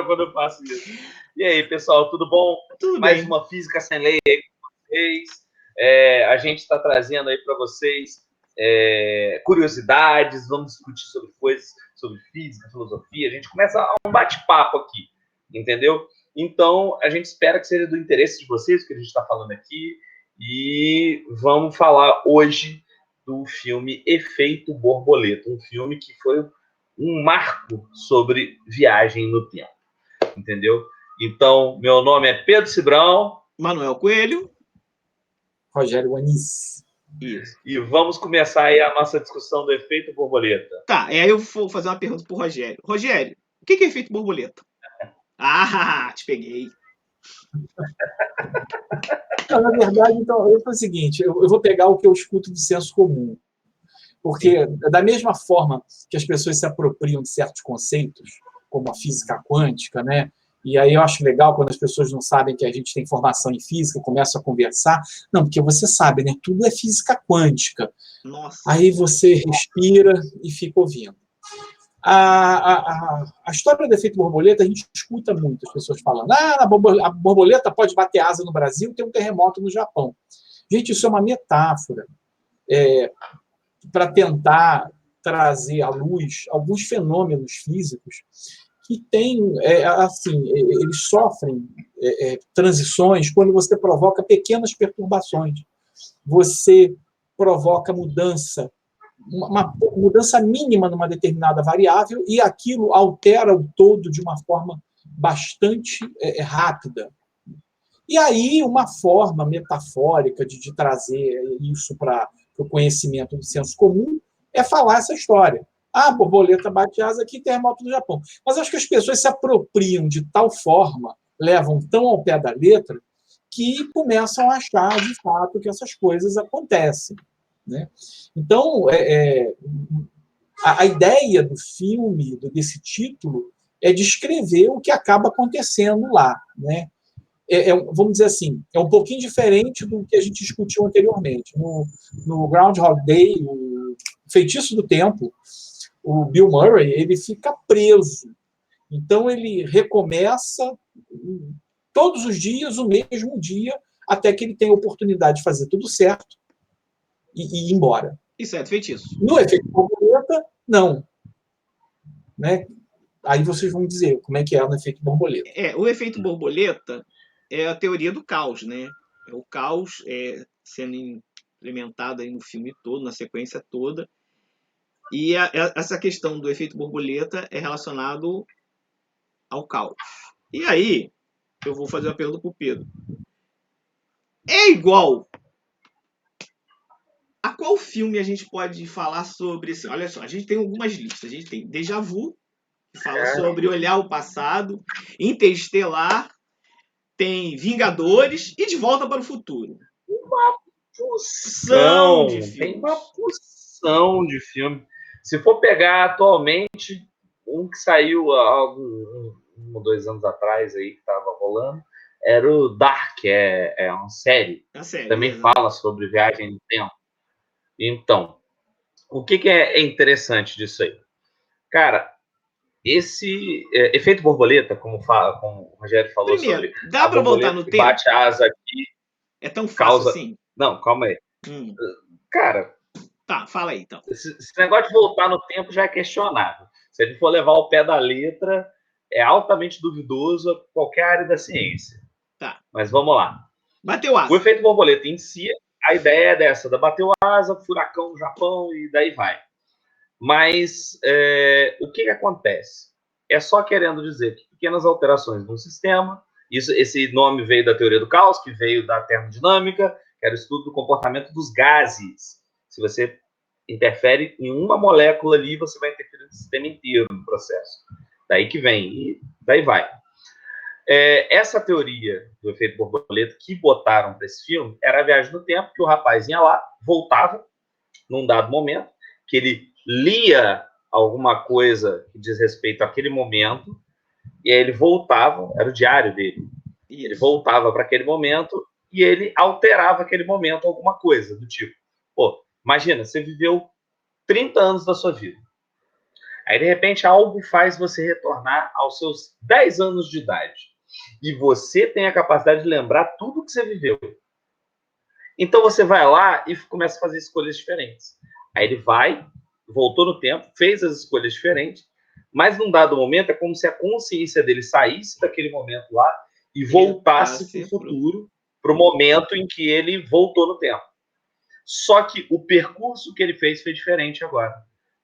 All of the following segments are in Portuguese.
quando eu faço isso. E aí, pessoal, tudo bom? Tudo Mais bem. uma Física Sem Lei aí com vocês. A gente está trazendo aí para vocês curiosidades, vamos discutir sobre coisas, sobre física, filosofia. A gente começa um bate-papo aqui, entendeu? Então, a gente espera que seja do interesse de vocês o que a gente está falando aqui. E vamos falar hoje do filme Efeito Borboleta, um filme que foi um marco sobre viagem no tempo, entendeu? Então, meu nome é Pedro Cibrão. Manuel Coelho. Rogério Anis. Isso. E vamos começar aí a nossa discussão do efeito borboleta. Tá, aí eu vou fazer uma pergunta pro Rogério. Rogério, o que é efeito borboleta? Ah, te peguei. Não, na verdade, então, eu falo o seguinte, eu vou pegar o que eu escuto do senso comum. Porque, da mesma forma que as pessoas se apropriam de certos conceitos, como a física quântica, né? E aí eu acho legal quando as pessoas não sabem que a gente tem formação em física, começam a conversar. Não, porque você sabe, né? Tudo é física quântica. Nossa. Aí você respira e fica ouvindo. A história do efeito borboleta, a gente escuta muito as pessoas falando a borboleta pode bater asa no Brasil e ter um terremoto no Japão. Gente, isso é uma metáfora para tentar trazer à luz alguns fenômenos físicos que têm, eles sofrem transições quando você provoca pequenas perturbações. Você provoca mudança, uma mudança mínima numa determinada variável e aquilo altera o todo de uma forma bastante rápida. E aí, uma forma metafórica de trazer isso para o conhecimento do senso comum é falar essa história. A borboleta bate asa aqui, terremoto no Japão. Mas acho que as pessoas se apropriam de tal forma, levam tão ao pé da letra, que começam a achar, de fato, que essas coisas acontecem, né? Então, a ideia do filme, desse título, é descrever o que acaba acontecendo lá, né? Vamos dizer assim, é um pouquinho diferente do que a gente discutiu anteriormente. No Groundhog Day, o Feitiço do Tempo, o Bill Murray, ele fica preso. Então, ele recomeça todos os dias, o mesmo dia, até que ele tem a oportunidade de fazer tudo certo e ir embora. Isso é feitiço. No efeito borboleta, não. Né? Aí vocês vão dizer como é que é no efeito borboleta. O efeito borboleta é a teoria do caos, né? É o caos sendo implementado aí no filme todo, na sequência toda. E essa questão do efeito borboleta é relacionado ao caos. E aí, eu vou fazer uma pergunta pro Pedro. É igual a qual filme a gente pode falar sobre assim? Olha só, a gente tem algumas listas. A gente tem Déjà Vu, que fala sobre olhar o passado, Interestelar, tem Vingadores e De Volta para o Futuro. Uma porção de filmes. Tem uma porção de filme. Se for pegar atualmente, um que saiu há um ou 2 anos atrás aí, que estava rolando, era o Dark, é uma série. Também fala sobre viagem no tempo. Então, o que é interessante disso aí? Cara, esse efeito borboleta, como o Rogério falou, primeiro, sobre dá para voltar no tempo? Bate asa aqui. É tão fácil assim? Não, calma aí. Cara... Tá, fala aí, então. Esse negócio de voltar no tempo já é questionável. Se a gente for levar o pé da letra, é altamente duvidoso qualquer área da ciência. Tá. Mas vamos lá. Bateu asa. O efeito borboleta em si, a ideia é dessa, da bateu asa, furacão no Japão e daí vai. Mas o que acontece? É só querendo dizer que pequenas alterações no sistema, esse nome veio da teoria do caos, que veio da termodinâmica, que era o estudo do comportamento dos gases. Se você interfere em uma molécula ali, você vai interferir no sistema inteiro no processo. Daí que vem, e daí vai. Essa teoria do efeito borboleta que botaram para esse filme era a viagem no tempo, que o rapaz ia lá, voltava, num dado momento, que ele lia alguma coisa que diz respeito àquele momento, e aí ele voltava, era o diário dele. Isso. Ele voltava para aquele momento e ele alterava aquele momento alguma coisa, do tipo, imagina, você viveu 30 anos da sua vida. Aí, de repente, algo faz você retornar aos seus 10 anos de idade. E você tem a capacidade de lembrar tudo que você viveu. Então, você vai lá e começa a fazer escolhas diferentes. Aí ele voltou no tempo, fez as escolhas diferentes, mas num dado momento é como se a consciência dele saísse daquele momento lá e voltasse para o futuro, para o momento em que ele voltou no tempo. Só que o percurso que ele fez foi diferente agora.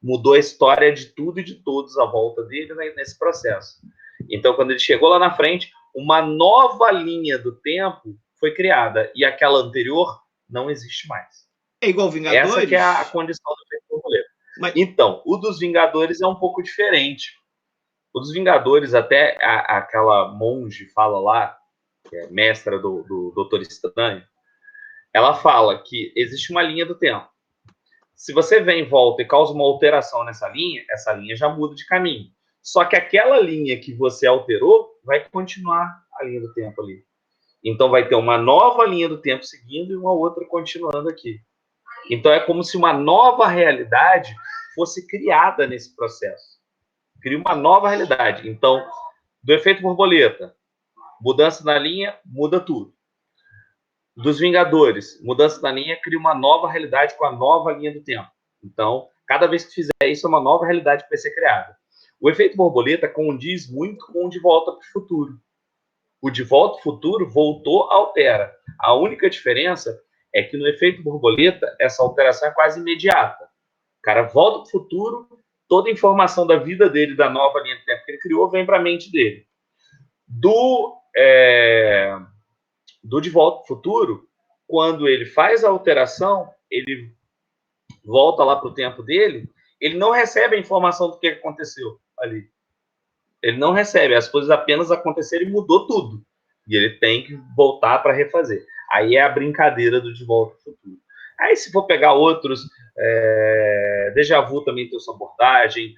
Mudou a história de tudo e de todos à volta dele, né, nesse processo. Então, quando ele chegou lá na frente, uma nova linha do tempo foi criada, e aquela anterior não existe mais. É igual Vingadores? Essa que é a condição do efeito borboleta. Mas... Então, o dos Vingadores é um pouco diferente. O dos Vingadores, até aquela monge fala lá, que é mestra do Doutor Estranho, ela fala que existe uma linha do tempo. Se você vem em volta e causa uma alteração nessa linha, essa linha já muda de caminho. Só que aquela linha que você alterou vai continuar a linha do tempo ali. Então vai ter uma nova linha do tempo seguindo e uma outra continuando aqui. Então é como se uma nova realidade fosse criada nesse processo. Cria uma nova realidade. Então, do efeito borboleta, mudança na linha, muda tudo. Dos Vingadores, mudança na linha, cria uma nova realidade com a nova linha do tempo. Então, cada vez que fizer isso, é uma nova realidade que vai ser criada. O efeito borboleta condiz muito com o De Volta para o Futuro. O De Volta para o Futuro voltou, altera. A única diferença é que no efeito borboleta, essa alteração é quase imediata. O cara volta para o futuro, toda a informação da vida dele, da nova linha de tempo que ele criou, vem para a mente dele. Do De Volta para o Futuro, quando ele faz a alteração, ele volta lá para o tempo dele, ele não recebe a informação do que aconteceu ali. Ele não recebe, as coisas apenas aconteceram e mudou tudo. E ele tem que voltar para refazer. Aí é a brincadeira do De Volta para o Futuro. Aí, se for pegar outros, Déjà Vu também tem a sua abordagem,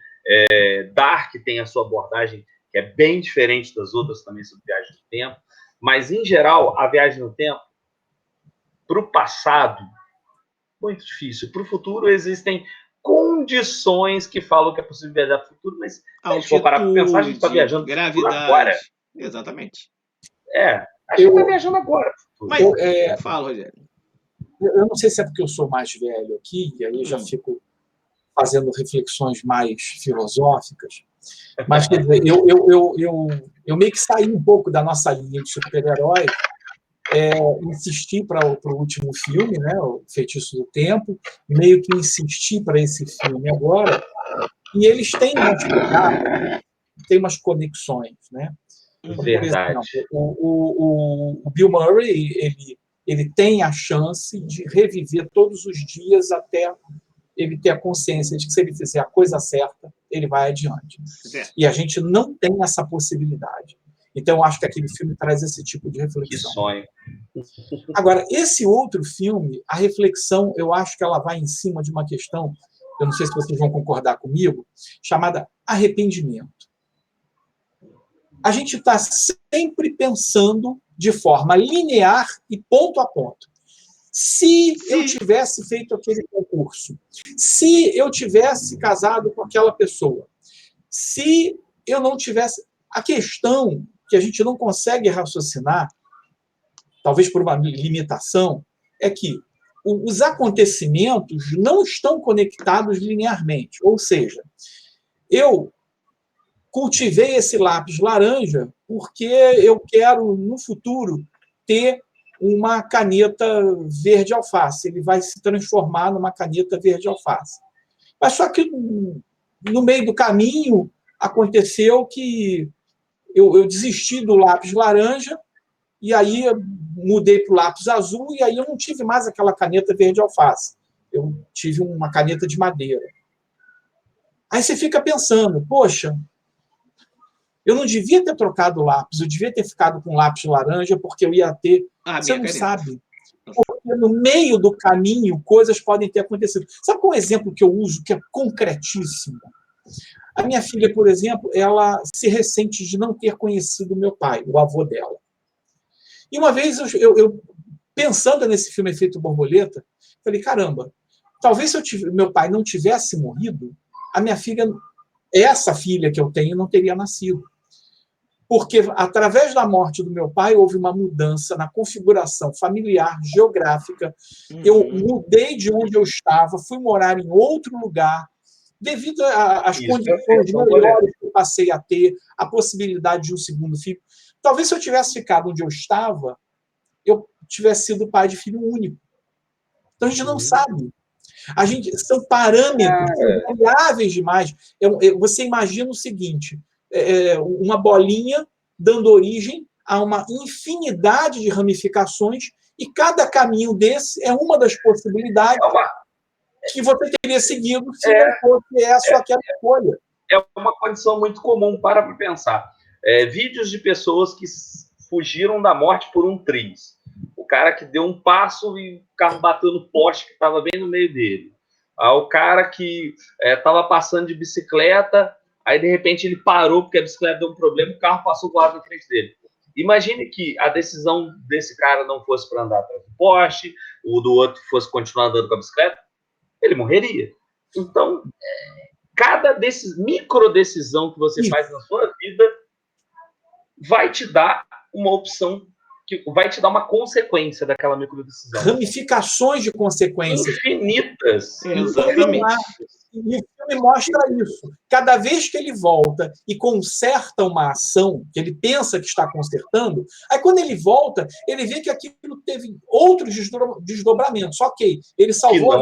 Dark tem a sua abordagem, que é bem diferente das outras também sobre viagem no tempo. Mas, em geral, a viagem no tempo, para o passado, muito difícil. Para o futuro, existem condições que falam que é possível viajar para o futuro, mas se for parar para pensar, a gente está viajando gravidade. Agora. Exatamente. A gente está viajando agora. Mas fala, Rogério. Eu não sei se é porque eu sou mais velho aqui, e aí eu já fico fazendo reflexões mais filosóficas, mas quer dizer, eu meio que saí um pouco da nossa linha de super-heróis, insisti para o último filme, né, o Feitiço do Tempo, meio que insisti para esse filme agora, e eles têm umas conexões, né? Verdade. Por exemplo, o Bill Murray, ele tem a chance de reviver todos os dias até ele ter a consciência de que se ele fizer a coisa certa, ele vai adiante. E a gente não tem essa possibilidade. Então, eu acho que aquele filme traz esse tipo de reflexão. Que sonho. Agora, esse outro filme, a reflexão, eu acho que ela vai em cima de uma questão, eu não sei se vocês vão concordar comigo, chamada arrependimento. A gente está sempre pensando de forma linear e ponto a ponto. Se eu tivesse feito aquele concurso, se eu tivesse casado com aquela pessoa, se eu não tivesse... A questão que a gente não consegue raciocinar, talvez por uma limitação, é que os acontecimentos não estão conectados linearmente. Ou seja, eu cultivei esse lápis laranja porque eu quero, no futuro, ter uma caneta verde alface. Ele vai se transformar numa caneta verde alface. Mas só que, no meio do caminho, aconteceu que eu desisti do lápis laranja e aí mudei para o lápis azul e aí eu não tive mais aquela caneta verde alface. Eu tive uma caneta de madeira. Aí você fica pensando, poxa, eu não devia ter trocado o lápis, eu devia ter ficado com o lápis laranja porque eu ia ter... Você não sabe. Porque no meio do caminho, coisas podem ter acontecido. Sabe qual é um exemplo que eu uso, que é concretíssimo? A minha filha, por exemplo, ela se ressente de não ter conhecido meu pai, o avô dela. E uma vez, eu pensando nesse filme Efeito Borboleta, falei, caramba, talvez se meu pai não tivesse morrido, a minha filha essa filha que eu tenho não teria nascido. Porque, através da morte do meu pai, houve uma mudança na configuração familiar, geográfica. Eu mudei de onde eu estava, fui morar em outro lugar, devido às condições melhores que eu passei a ter, a possibilidade de um segundo filho. Talvez, se eu tivesse ficado onde eu estava, eu tivesse sido pai de filho único. Então, a gente não sabe. São parâmetros, são variáveis demais. Você imagina o seguinte, uma bolinha dando origem a uma infinidade de ramificações, e cada caminho desse é uma das possibilidades que você teria seguido se não fosse essa ou aquela escolha. É uma condição muito comum, para pensar. Vídeos de pessoas que fugiram da morte por um triz. O cara que deu um passo e o carro bateu no poste que estava bem no meio dele. O cara que estava passando de bicicleta, aí de repente ele parou porque a bicicleta deu um problema, o carro passou do lado na frente dele. Imagine que a decisão desse cara não fosse para andar atrás do poste, o do outro fosse continuar andando com a bicicleta, ele morreria. Então, cada micro decisão que você faz na sua vida vai te dar uma opção, que vai te dar uma consequência daquela micro decisão. Ramificações de consequências. Infinitas. Exatamente. E o filme mostra isso. Cada vez que ele volta e conserta uma ação que ele pensa que está consertando, aí quando ele volta, ele vê que aquilo teve outros desdobramentos. Ok, ele salvou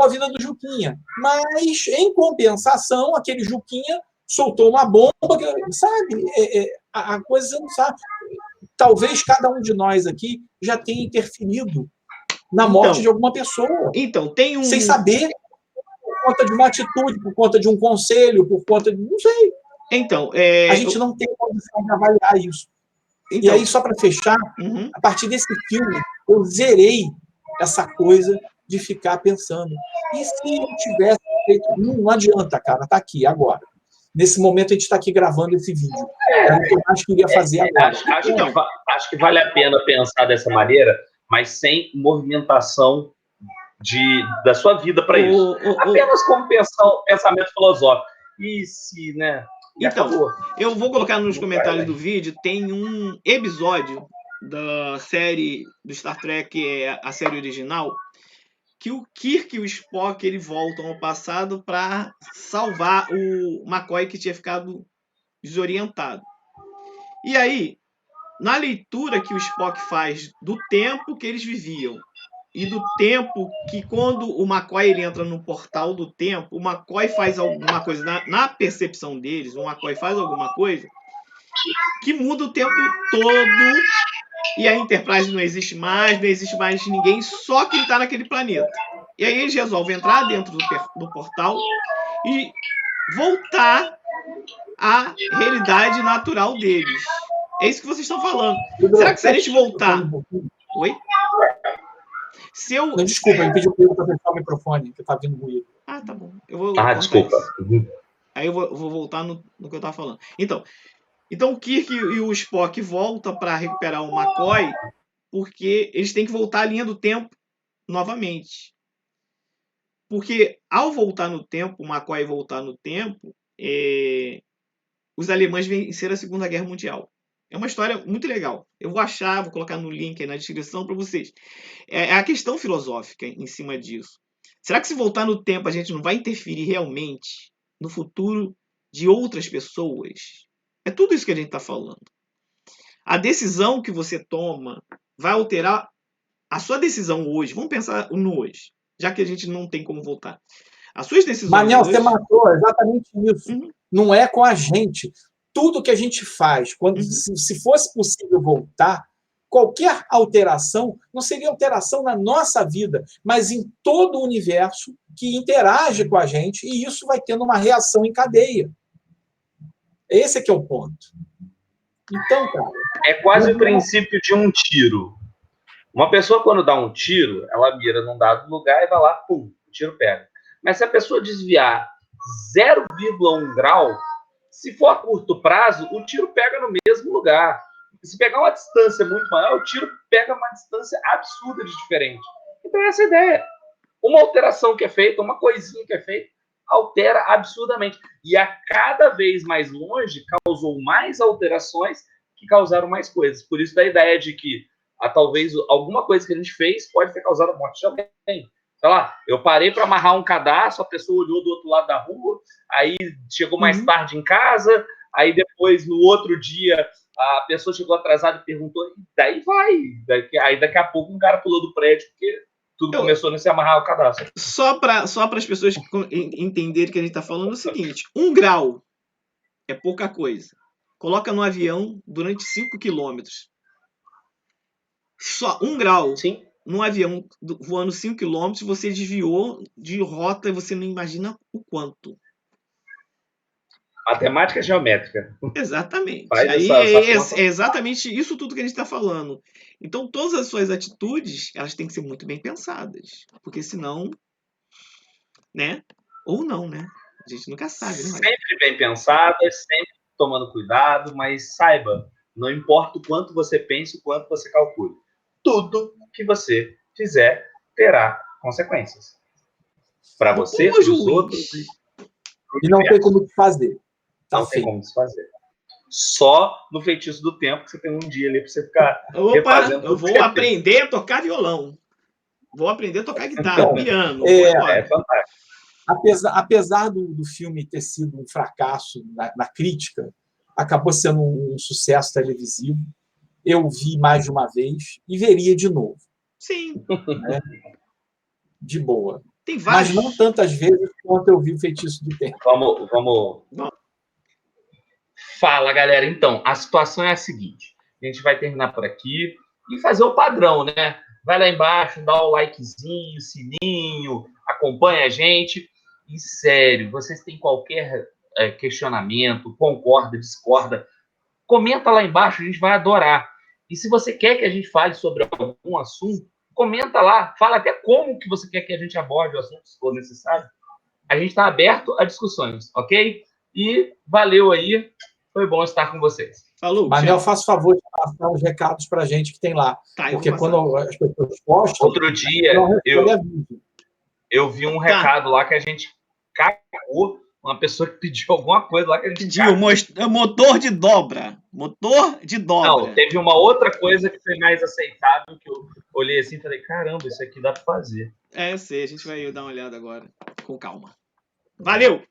a vida do Juquinha. Mas, em compensação, aquele Juquinha soltou uma bomba, sabe? A coisa você não sabe. Talvez cada um de nós aqui já tenha interferido na morte de alguma pessoa. Então, tem sem saber, por conta de uma atitude, por conta de um conselho, por conta de... não sei. Então, a gente não tem condição de avaliar isso. Então, e aí, só para fechar, a partir desse filme, eu zerei essa coisa de ficar pensando. E se eu tivesse feito... Não adianta, cara, tá aqui, agora. Nesse momento, a gente está aqui gravando esse vídeo. É o que eu acho que eu ia fazer agora. Acho que vale a pena pensar dessa maneira, mas sem movimentação da sua vida para isso. Apenas como pensamento filosófico. E se, né? Então, eu vou colocar nos comentários do vídeo, tem um episódio da série do Star Trek, a série original, que o Kirk e o Spock ele voltam ao passado para salvar o McCoy que tinha ficado desorientado. E aí, na leitura que o Spock faz do tempo que eles viviam e do tempo que quando o McCoy ele entra no portal do tempo, o McCoy faz alguma coisa, na percepção deles, o McCoy faz alguma coisa que muda o tempo todo e a Enterprise não existe mais ninguém, só que ele está naquele planeta. E aí eles resolvem entrar dentro do portal e voltar à realidade natural deles. É isso que vocês estão falando. Será que se a gente voltar... Oi? Desculpa, eu pedi para fechar o microfone, que está vindo ruído. Ah, tá bom. Eu vou desculpa. Aí eu vou voltar no que eu estava falando. Então, o Kirk e o Spock voltam para recuperar o McCoy, porque eles têm que voltar à linha do tempo novamente. Porque ao voltar no tempo, o McCoy voltar no tempo, os alemães venceram a Segunda Guerra Mundial. É uma história muito legal. Eu vou colocar no link aí na descrição para vocês. É a questão filosófica em cima disso. Será que se voltar no tempo a gente não vai interferir realmente no futuro de outras pessoas? É tudo isso que a gente está falando. A decisão que você toma vai alterar a sua decisão hoje. Vamos pensar no hoje, já que a gente não tem como voltar. As suas decisões Manel, hoje... você matou exatamente isso. Não é com a gente. Tudo que a gente faz, se fosse possível voltar, qualquer alteração não seria alteração na nossa vida, mas em todo o universo que interage com a gente, e isso vai tendo uma reação em cadeia. Esse é que é o ponto. Então, cara... É quase o princípio de um tiro. Uma pessoa, quando dá um tiro, ela mira num dado lugar e vai lá, pum, o tiro pega. Mas se a pessoa desviar 0,1 grau, se for a curto prazo, o tiro pega no mesmo lugar. Se pegar uma distância muito maior, o tiro pega uma distância absurda de diferente. Então, essa é a ideia. Uma alteração que é feita, uma coisinha que é feita, altera absurdamente. E a cada vez mais longe causou mais alterações que causaram mais coisas. Por isso da ideia de que talvez alguma coisa que a gente fez pode ter causado a morte de alguém. Sei lá, eu parei para amarrar um cadastro, a pessoa olhou do outro lado da rua, aí chegou mais tarde em casa, aí depois, no outro dia, a pessoa chegou atrasada e perguntou, e daí vai. Aí daqui a pouco um cara pulou do prédio, porque tudo começou nesse amarrar o cadastro. Só para as pessoas entenderem que a gente está falando o seguinte, 1 grau é pouca coisa. Coloca no avião durante 5 quilômetros. Só 1 grau. Sim. Num avião voando 5 km, você desviou de rota e você não imagina o quanto. Matemática geométrica. Exatamente. Faz Aí essa é exatamente isso tudo que a gente está falando. Então, todas as suas atitudes, elas têm que ser muito bem pensadas. Porque senão, né? Ou não, né? A gente nunca sabe, né? Sempre bem pensadas, sempre tomando cuidado, mas saiba, não importa o quanto você pense, o quanto você calcule. Tudo que você fizer terá consequências. Para você, para os outros. E não tem como desfazer. Não tem como desfazer. Só no feitiço do tempo que você tem um dia ali para você ficar refazendo. Eu vou aprender a tocar violão. Vou aprender a tocar guitarra, piano. É fantástico. Apesar do filme ter sido um fracasso na crítica, acabou sendo um sucesso televisivo. Eu vi mais de uma vez e veria de novo. Sim. Né? De boa. Tem vários. Mas não tantas vezes quanto eu vi o Feitiço do Tempo. Vamos. Fala, galera. Então, a situação é a seguinte. A gente vai terminar por aqui e fazer o padrão, né? Vai lá embaixo, dá o likezinho, sininho, acompanha a gente. E, sério, vocês têm qualquer questionamento, concorda, discorda, comenta lá embaixo, a gente vai adorar. E se você quer que a gente fale sobre algum assunto, comenta lá, fala até como que você quer que a gente aborde o assunto, se for necessário. A gente está aberto a discussões, ok? E valeu aí, foi bom estar com vocês. Falou, Manel, faça o favor de passar os recados para a gente que tem lá. Tá, porque quando as pessoas postam... Outro dia, eu vi um recado lá que a gente cagou, uma pessoa que pediu alguma coisa lá que a gente pediu motor de dobra. Motor de dobra. Não, teve uma outra coisa que foi mais aceitável, que eu olhei assim e falei, caramba, isso aqui dá para fazer. Eu sei, a gente vai dar uma olhada agora, com calma. Valeu!